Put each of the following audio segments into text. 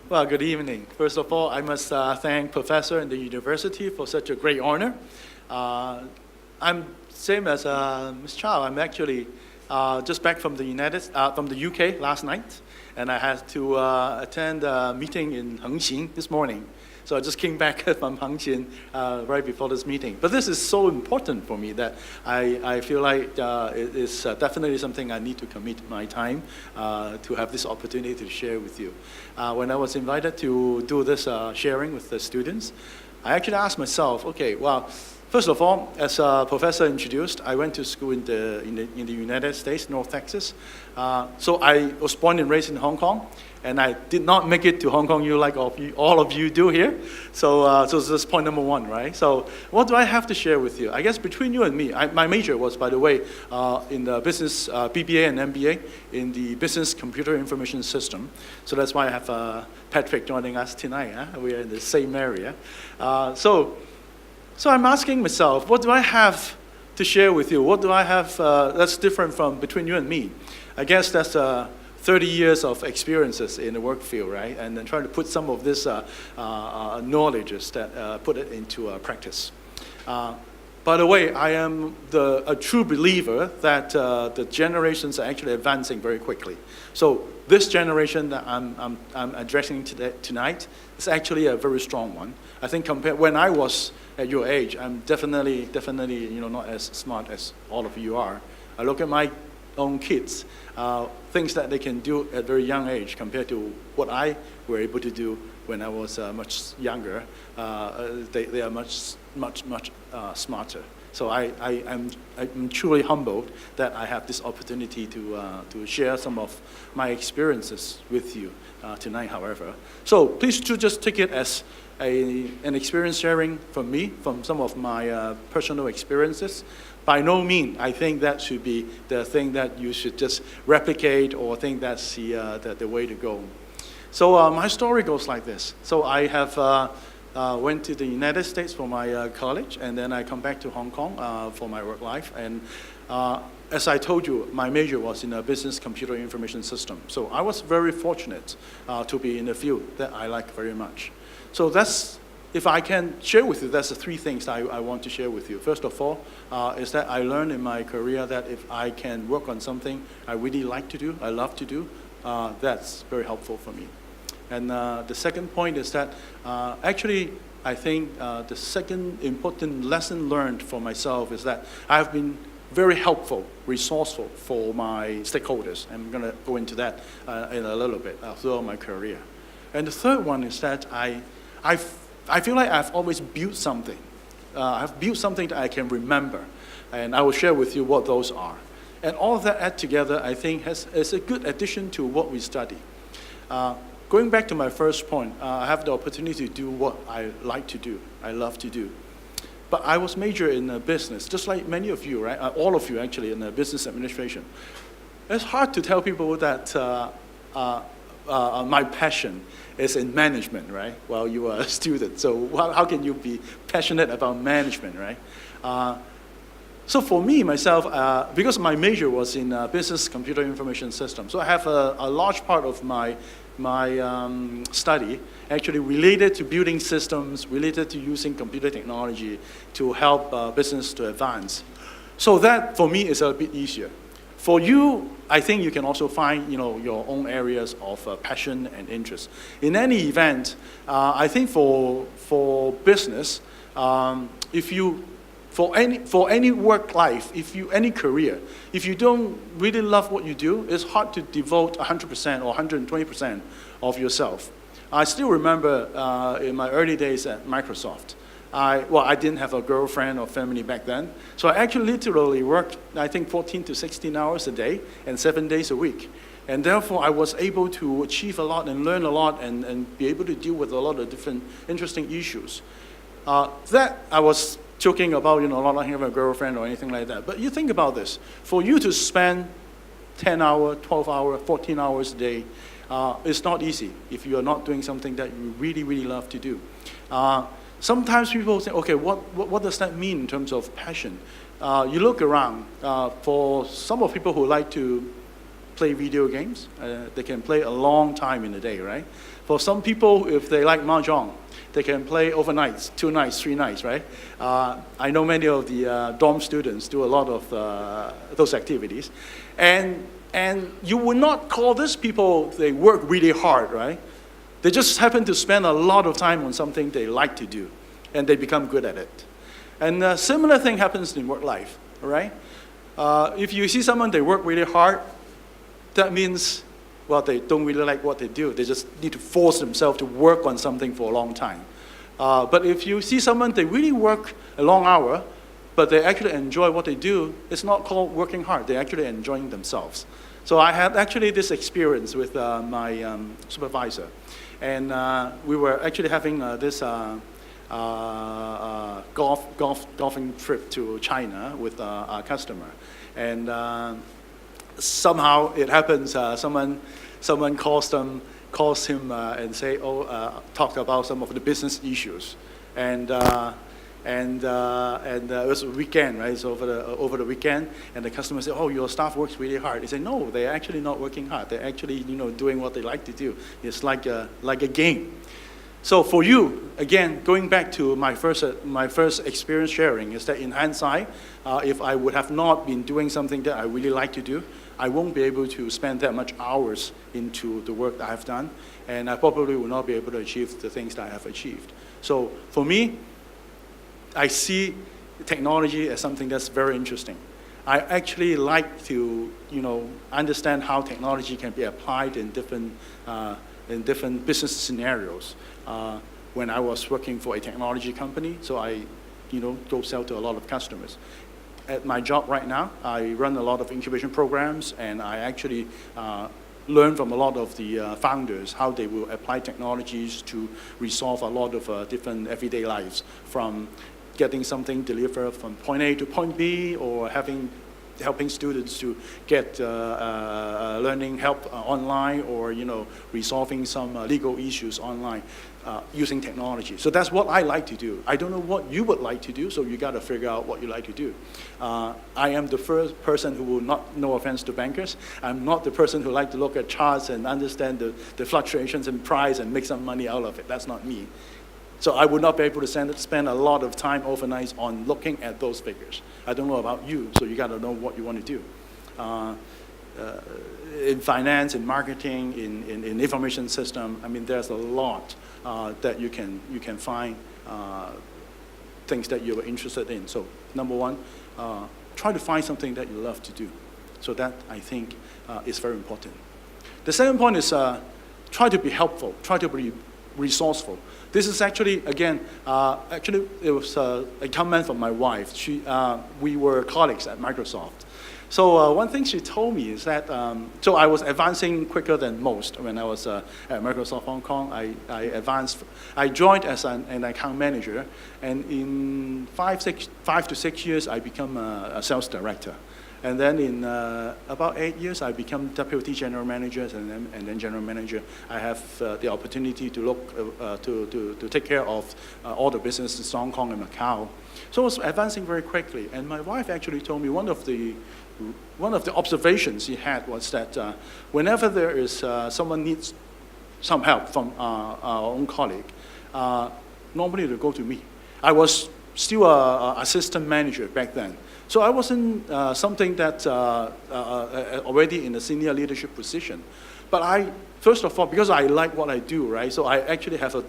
Well, good evening. First of all, I must thank Professor and the university for such a great honor. I'm same as Ms. Chow. I'm actually just back from from the UK last night, and I had to attend a meeting in Hengqin this morning. So I just came back from Hengqin right before this meeting. But this is so important for me that I feel like it is definitely something I need to commit my time to have this opportunity to share with you. When I was invited to do this sharing with the students, I actually asked myself, okay, well, first of all, as a professor introduced, I went to school in the United States, North Texas. So I was born and raised in Hong Kong, and I did not make it to Hong Kong like all of you do here. So that's point number one, right? So what do I have to share with you? I guess between you and me, my major was, by the way, in the business BBA and MBA in the Business Computer Information System. So that's why I have Patrick joining us tonight. Huh? We are in the same area. So I'm asking myself, what do I have to share with you? What do I have that's different from between you and me? I guess that's 30 years of experiences in the work field, right? And then trying to put some of this knowledge, put it into practice. By the way, I am a true believer that the generations are actually advancing very quickly. So this generation that I'm addressing tonight is actually a very strong one. I think compared when I was at your age, I'm definitely not as smart as all of you are. I look at my own kids, things that they can do at a very young age compared to what I were able to do when I was much younger. They are much smarter. So I'm truly humbled that I have this opportunity to share some of my experiences with you tonight, however. So please do just take it as an experience sharing from me, from some of my personal experiences. By no means, I think that should be the thing that you should just replicate or think that's the way to go. So my story goes like this. So I have went to the United States for my college, and then I come back to Hong Kong for my work life. And as I told you, my major was in a business computer information system. So I was very fortunate to be in a field that I like very much. So that's, if I can share with you, that's the three things I want to share with you. First of all, is that I learned in my career that if I can work on something I really like to do, I love to do, that's very helpful for me. And the second point is that actually, I think the second important lesson learned for myself is that I've been very helpful, resourceful for my stakeholders. I'm going to go into that in a little bit throughout my career. And the third one is that I feel like I've always built something. I've built something that I can remember, and I will share with you what those are. And all of that add together, I think, is a good addition to what we study. Going back to my first point, I have the opportunity to do what I like to do, I love to do. But I was major in business, just like many of you, right? All of you, actually, in business administration. It's hard to tell people that my passion is in management, right? While you are a student. So how can you be passionate about management, right? So for me, myself, because my major was in business computer information systems, so I have a large part of my study actually related to building systems, related to using computer technology to help business to advance. So that, for me, is a bit easier. For you, I think you can also find your own areas of passion and interest. In any event, I think for business, for any work life, any career, if you don't really love what you do, it's hard to devote 100% or 120% of yourself. I still remember in my early days at Microsoft, I didn't have a girlfriend or family back then, so I actually literally worked, I think, 14 to 16 hours a day and 7 days a week. And therefore, I was able to achieve a lot and learn a lot and be able to deal with a lot of different interesting issues. That I was joking about, not having a girlfriend or anything like that. But you think about this. For you to spend 10 hours, 12 hours, 14 hours a day, it's not easy if you are not doing something that you really, really love to do. Sometimes people say, okay, what does that mean in terms of passion? You look around. For some of people who like to play video games, they can play a long time in a day, right? For some people, if they like mahjong, they can play overnights, 2 nights, 3 nights, right? I know many of the dorm students do a lot of those activities. And you would not call these people, they work really hard, right? They just happen to spend a lot of time on something they like to do, and they become good at it. And a similar thing happens in work life, all right? If you see someone, they work really hard, that means, well, they don't really like what they do. They just need to force themselves to work on something for a long time. But if you see someone, they really work a long hour, but they actually enjoy what they do, it's not called working hard. They're actually enjoying themselves. So I had actually this experience with my supervisor. And we were actually having this golfing trip to China with our customer. And somehow it happens, someone calls him and say, talk about some of the business issues. And it was a weekend, right? So over the weekend, and the customer said, "Oh, your staff works really hard." He said, "No, they're actually not working hard. They're actually, doing what they like to do. It's like a game." So for you, again, going back to my first experience sharing, is that in hindsight, if I would have not been doing something that I really like to do, I won't be able to spend that much hours into the work that I've done, and I probably will not be able to achieve the things that I have achieved. So for me, I see technology as something that's very interesting. I actually like to, understand how technology can be applied in different business scenarios. When I was working for a technology company, so I, go sell to a lot of customers. At my job right now, I run a lot of incubation programs, and I actually learn from a lot of the founders how they will apply technologies to resolve a lot of different everyday lives, from getting something delivered from point A to point B, or helping students to get learning help online, or resolving some legal issues online using technology. So that's what I like to do. I don't know what you would like to do, so you got to figure out what you like to do. I am the first person who will not, no offense to bankers, I'm not the person who like to look at charts and understand the fluctuations in price and make some money out of it. That's not me. So I would not be able to spend a lot of time overnight on looking at those figures. I don't know about you, so you got to know what you want to do. In finance, in marketing, in information system, I mean, there's a lot that you can find things that you're interested in. So number one, try to find something that you love to do. So that, I think, is very important. The second point is try to be helpful, try to be resourceful. This is actually, again, it was a comment from my wife. We were colleagues at Microsoft. So one thing she told me is that, so I was advancing quicker than most when I was at Microsoft Hong Kong. I joined as an account manager, and in 5 to 6 years, I become a sales director. And then in about 8 years, I become deputy general manager, and then general manager. I have the opportunity to look to take care of all the businesses in Hong Kong and Macau. So I was advancing very quickly. And my wife actually told me one of the observations she had was that whenever there is someone needs some help from our own colleague, normally they go to me. I was still an assistant manager back then. So I wasn't something that already in a senior leadership position. But first of all, because I like what I do, right? So I actually have a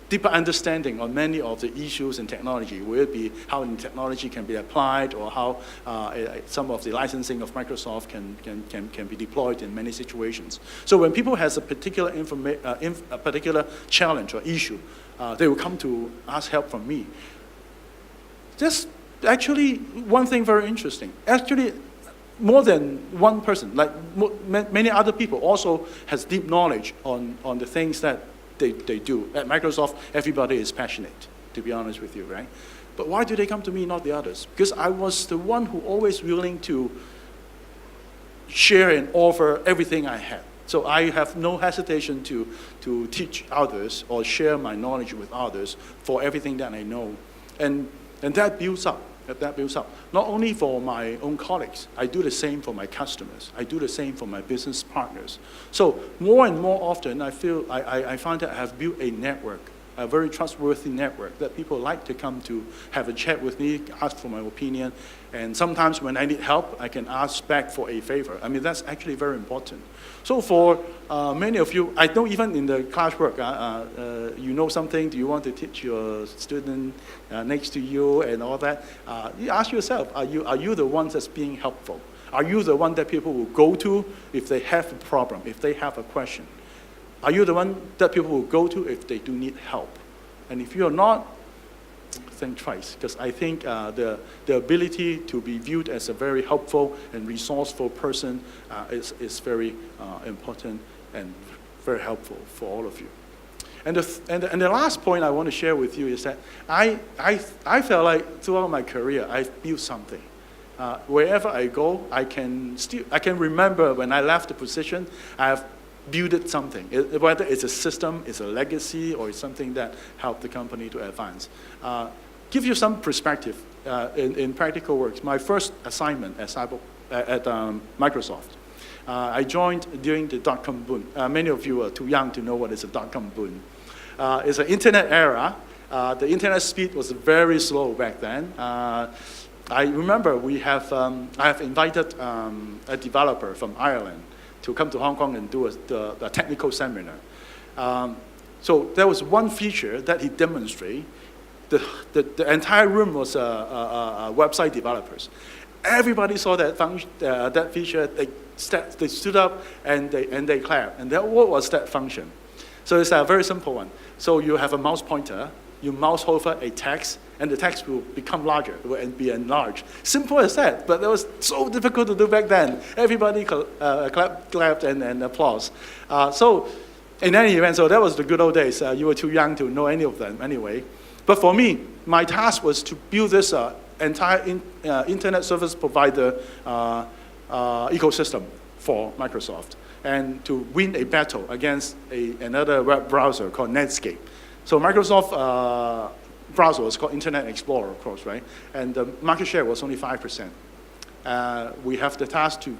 deeper understanding on many of the issues in technology, whether it be how technology can be applied, or how some of the licensing of Microsoft can be deployed in many situations. So when people has a particular a particular challenge or issue, they will come to ask help from me. Just actually, one thing very interesting. Actually, more than one person, like many other people, also has deep knowledge on the things that they do. At Microsoft, everybody is passionate, to be honest with you, right? But why do they come to me, not the others? Because I was the one who always willing to share and offer everything I had. So I have no hesitation to teach others or share my knowledge with others for everything that I know. And that builds up. That builds up. Not only for my own colleagues, I do the same for my customers. I do the same for my business partners. So more and more often, I find that I have built a network, a very trustworthy network that people like to come to have a chat with me, ask for my opinion. And sometimes when I need help, I can ask back for a favor. I mean, that's actually very important. So for many of you, I know even in the classwork, you know something, do you want to teach your student next to you and all that? You ask yourself, are you the one that's being helpful? Are you the one that people will go to if they have a problem, if they have a question? Are you the one that people will go to if they do need help? And if you're not, think twice, because I think the ability to be viewed as a very helpful and resourceful person is very important and very helpful for all of you. And the last point I want to share with you is that I felt like throughout my career I've built something. Wherever I go, I can remember when I left the position, I have built something. Whether it's a system, it's a legacy, or it's something that helped the company to advance. Give you some perspective in practical works. My first assignment at Microsoft, I joined during the dot-com boom. Many of you are too young to know what is a dot-com boom. It's an internet era. The internet speed was very slow back then. I remember I have invited a developer from Ireland to come to Hong Kong and do a technical seminar. So there was one feature that he demonstrated. The entire room was website developers. Everybody saw that feature. They stood up and they clapped. And what was that function? So it's a very simple one. So you have a mouse pointer. You mouse over a text, and the text will become larger and be enlarged. Simple as that, but that was so difficult to do back then. Everybody clapped and applause. So in any event, so that was the good old days. You were too young to know any of them anyway. But for me, my task was to build this entire internet service provider ecosystem for Microsoft and to win a battle against another web browser called Netscape. So Microsoft browser was called Internet Explorer, of course, right? And the market share was only 5%. We have the task to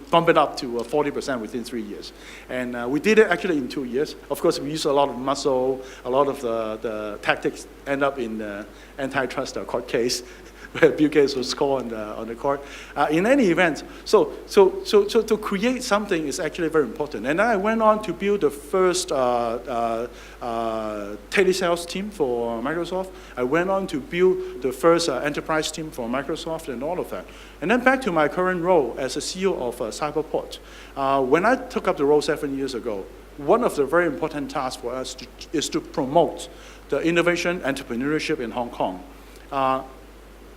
bump it up to 40% within 3 years. And we did it actually in 2 years. Of course, we used a lot of muscle, a lot of the tactics end up in the antitrust court case, where Bill Gates was called on the court. In any event, so to create something is actually very important. And then I went on to build the first telesales team for Microsoft. I went on to build the first enterprise team for Microsoft and all of that. And then back to my current role as a CEO of Cyberport. When I took up the role 7 years ago, one of the very important tasks for us is to promote the innovation entrepreneurship in Hong Kong.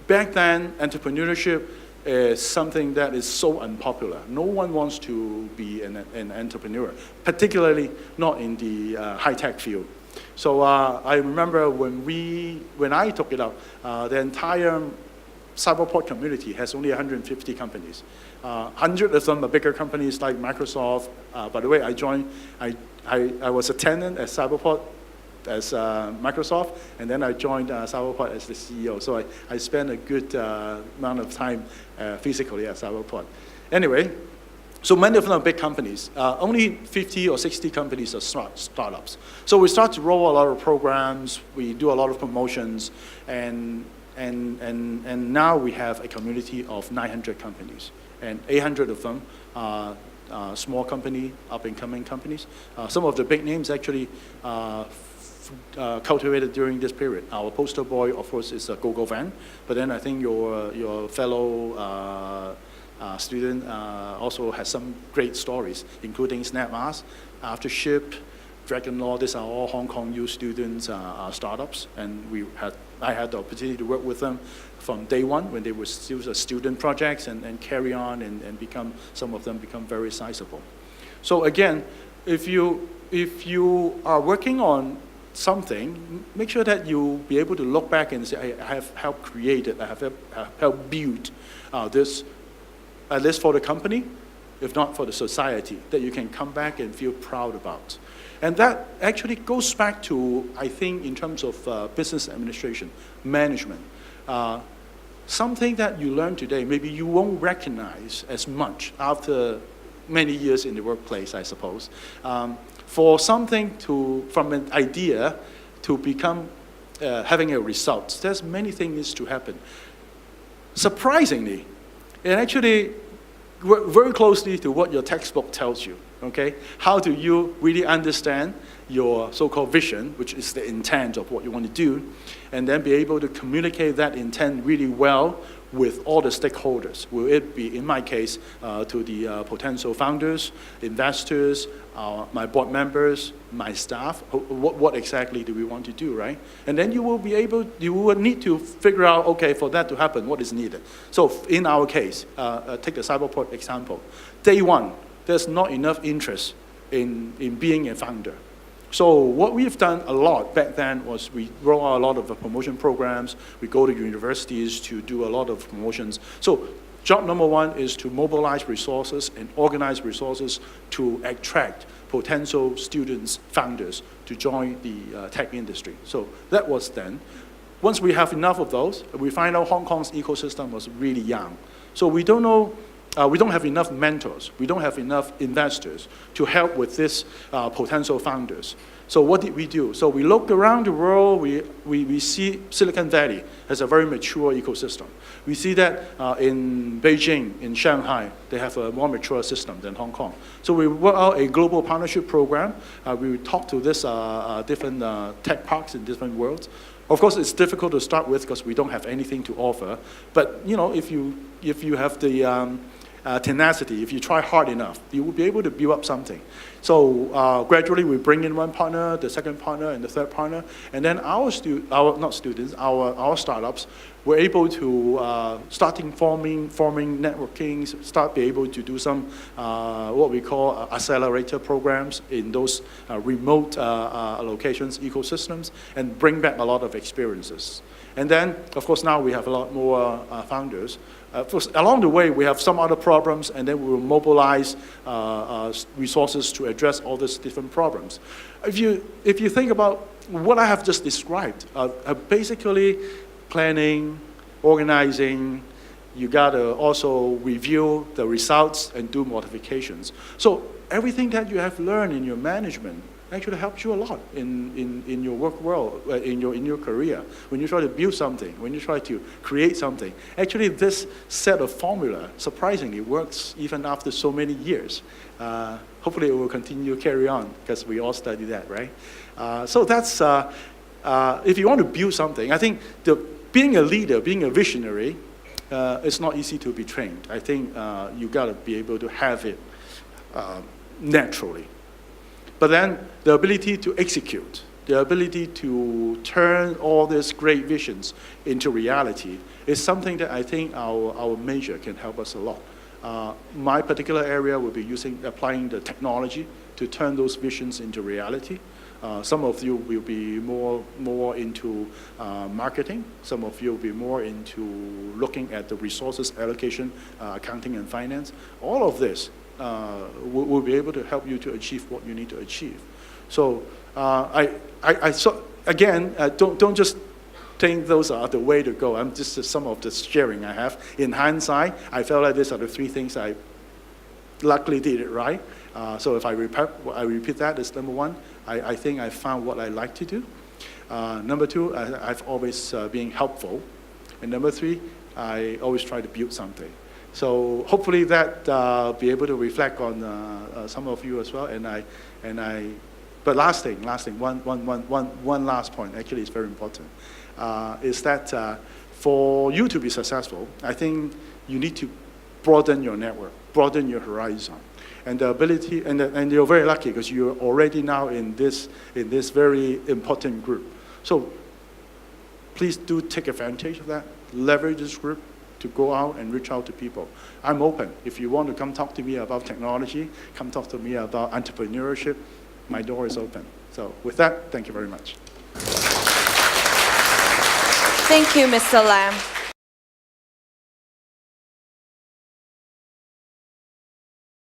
Back then, entrepreneurship is something that is so unpopular. No one wants to be an entrepreneur, particularly not in the high-tech field. So I remember when I took it up, the entire Cyberport community has only 150 companies. 100 of them are bigger companies like Microsoft. By the way, I was a tenant at Cyberport as Microsoft, and then I joined Cyberport as the CEO. So I spent a good amount of time physically at Cyberport. Anyway, so many of them are big companies. Only 50 or 60 companies are startups. So we start to roll a lot of programs, we do a lot of promotions, and now we have a community of 900 companies, and 800 of them are small company, up-and-coming companies. Some of the big names actually cultivated during this period. Our poster boy, of course, is Gogo Van, but then I think your fellow student also has some great stories, including SnapMask, Aftership, Dragon Law. These are all Hong Kong U students startups, and I had the opportunity to work with them from day one when they were still student projects and carry on and some of them become very sizable. So again, if you are working on something, make sure that you be able to look back and say, I have helped create it, I have helped build this, at least for the company, if not for the society, that you can come back and feel proud about. And that actually goes back to, I think, in terms of business administration, management. something that you learn today, maybe you won't recognize as much after many years in the workplace, I suppose. For something from an idea to become having a result, there's many things to happen. Surprisingly, it actually works very closely to what your textbook tells you, okay? How do you really understand your so-called vision, which is the intent of what you want to do, and then be able to communicate that intent really well with all the stakeholders. Will it be, in my case, to the potential founders, investors, my board members, my staff? What exactly do we want to do, right? And then you will need to figure out, okay, for that to happen, what is needed. So in our case, take the Cyberport example. Day one, there's not enough interest in being a founder. So what we've done a lot back then was we roll out a lot of promotion programs. We go to universities to do a lot of promotions. So job number one is to mobilize resources and organize resources to attract potential students, founders, to join the tech industry. So that was then. Once we have enough of those, we find out Hong Kong's ecosystem was really young. So we don't know. We don't have enough mentors. We don't have enough investors to help with this potential founders. So what did we do? So we look around the world. We see Silicon Valley as a very mature ecosystem. We see that in Beijing, in Shanghai, they have a more mature system than Hong Kong. So we work out a global partnership program. We talk to this different tech parks in different worlds. Of course, it's difficult to start with because we don't have anything to offer. But if you have the tenacity, if you try hard enough, you will be able to build up something. So gradually we bring in one partner, the second partner, and the third partner, and then our startups were able to forming networking, be able to do some what we call accelerator programs in those remote locations, ecosystems, and bring back a lot of experiences. And then, of course, now we have a lot more founders. Along the way, we have some other problems, and then we will mobilize resources to address all these different problems. If you think about what I have just described, basically planning, organizing, you gotta also review the results and do modifications. So everything that you have learned in your management actually helps you a lot in your work world, in your career. When you try to build something, when you try to create something, actually this set of formula surprisingly works even after so many years. Hopefully it will continue to carry on because we all study that, right? So that's, if you want to build something, I think being a leader, being a visionary, it's not easy to be trained. I think you gotta be able to have it naturally. But then the ability to execute, the ability to turn all these great visions into reality is something that I think our major can help us a lot. My particular area will be applying the technology to turn those visions into reality. Some of you will be more into marketing. Some of you will be more into looking at the resources allocation, accounting and finance. All of this will be able to help you to achieve what you need to achieve. So again, don't just think those are the way to go. I'm just some of the sharing I have. In hindsight, I felt like these are the three things I luckily did it right. So if I repeat that as number one, I think I found what I like to do. Number two, I've always been helpful. And number three, I always try to build something. So hopefully that be able to reflect on some of you as well. But last thing, one last point. Actually, it's very important. Is that for you to be successful, I think you need to broaden your network, broaden your horizon, and the ability. And you're very lucky because you're already now in this very important group. So please do take advantage of that. Leverage this group to go out and reach out to people. I'm open. If you want to come talk to me about technology, come talk to me about entrepreneurship, my door is open. So with that, thank you very much. Thank you, Mr. Lam.